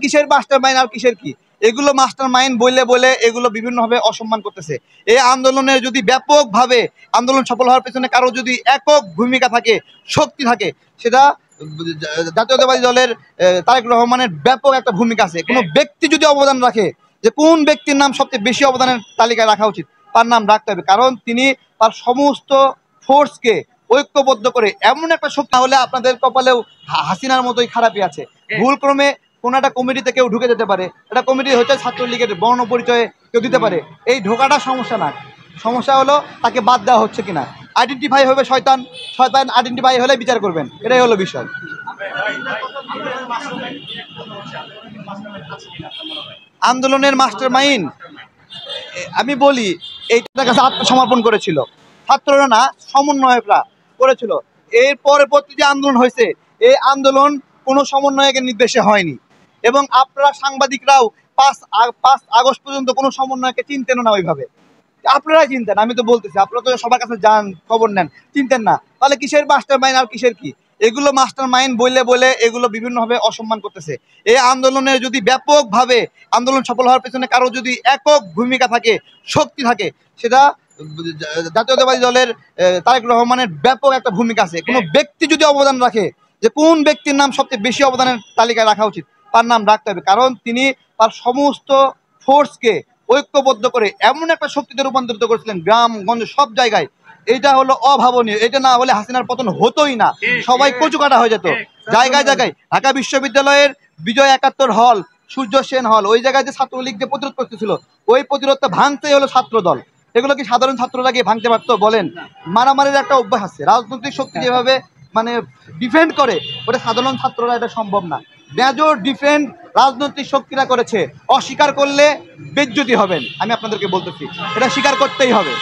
কিসের master mind আর কিসের কি এগুলো মাস্টার মাইন্ড বলে এগুলো বিভিন্নভাবে অসম্মান করতেছে। এই আন্দোলনের যদি ব্যাপকভাবে আন্দোলন সফল হওয়ার পেছনে কারো যদি একক ভূমিকা থাকে, শক্তি থাকে, সেটা জাতীয়তাবাদী দলের তারেক রহমানের ব্যাপক একটা ভূমিকা আছে। কোনো ব্যক্তি যদি অবদান রাখে, যে কোন ব্যক্তির নাম সবচেয়ে বেশি অবদানের তালিকায় রাখা উচিত, তার নাম রাখতে হবে। কারণ তিনি তার সমস্ত ফোর্সকে ঐক্যবদ্ধ করে এমন একটা শক্তি, হলে আপনাদের কপালেও হাসিনার মতোই খারাপই আছে। ভুলক্রমে কোনো একটা কমিটিতে কেউ ঢুকে যেতে পারে, একটা কমিটি হচ্ছে ছাত্রলীগের বর্ণ পরিচয়ে কেউ দিতে পারে, এই ঢোকাটা সমস্যা না। সমস্যা হলো তাকে বাদ দেওয়া হচ্ছে কিনা। আইডেন্টিফাই হবে শয়তান, শয়তান আইডেন্টিফাই হলে বিচার করবেন, এটাই হলো বিষয়। আন্দোলনের মাস্টার মাইন্ড আমি বলি, এইটার কাছে আত্মসমর্পণ করেছিল ছাত্ররা না, সমন্বয়করা করেছিল। এর পরবর্তী যে আন্দোলন হয়েছে, এই আন্দোলন কোনো সমন্বয়কের নির্দেশে হয়নি, এবং আপনারা সাংবাদিকরাও 5 আগস্ট পর্যন্ত কোনো সমন্বয়কে চিনতেন না ওইভাবে। আপনারাই চিনতেন, আমি তো বলতেছি, আপনারা তো সবার কাছে যান, খবর নেন, চিনতেন না। তাহলে কিসের মাস্টার মাইন্ড আর কিসের কি এগুলো মাস্টার মাইন্ড বলে এগুলো বিভিন্নভাবে অসম্মান করতেছে। এই আন্দোলনের যদি ব্যাপকভাবে আন্দোলন সফল হওয়ার পেছনে কারো যদি একক ভূমিকা থাকে, শক্তি থাকে, সেটা জাতীয়তাবাদী দলের তারেক রহমানের ব্যাপক একটা ভূমিকা আছে। কোনো ব্যক্তি যদি অবদান রাখে, যে কোন ব্যক্তির নাম সবচেয়ে বেশি অবদানের তালিকায় রাখা উচিত, তার নাম রাখতে হবে। কারণ তিনি তার সমস্ত ফোর্সকে ঐক্যবদ্ধ করে এমন একটা শক্তিতে রূপান্তরিত করেছিলেন গ্রামগঞ্জ সব জায়গায়। এটা হলো অভাবনীয়। এটা না হলে হাসিনার পতন হতোই না, সবাই কচুকাটা হয়ে যেত জায়গায় জায়গায়। ঢাকা বিশ্ববিদ্যালয়ের বিজয় 71 হল, সূর্য সেন হল, ওই জায়গায় যে ছাত্রলীগ যে প্রতিরোধ করতেছিল, ওই প্রতিরোধটা ভাঙতেই হলো ছাত্র দল। এগুলো কি সাধারণ ছাত্ররা গিয়ে ভাঙতে পারতো বলেন? মারামারির একটা অভ্যাস আছে, রাজনৈতিক শক্তি যেভাবে মানে ডিফেন্ড করে, ওটা সাধারণ ছাত্ররা এটা সম্ভব না। মেজর ডিফেন্ড রাজনৈতিক শক্তিরা করেছে, অস্বীকার করলে বেজ্জতি হবেন। আমি আপনাদেরকে বলতেছি, এটা স্বীকার করতেই হবে।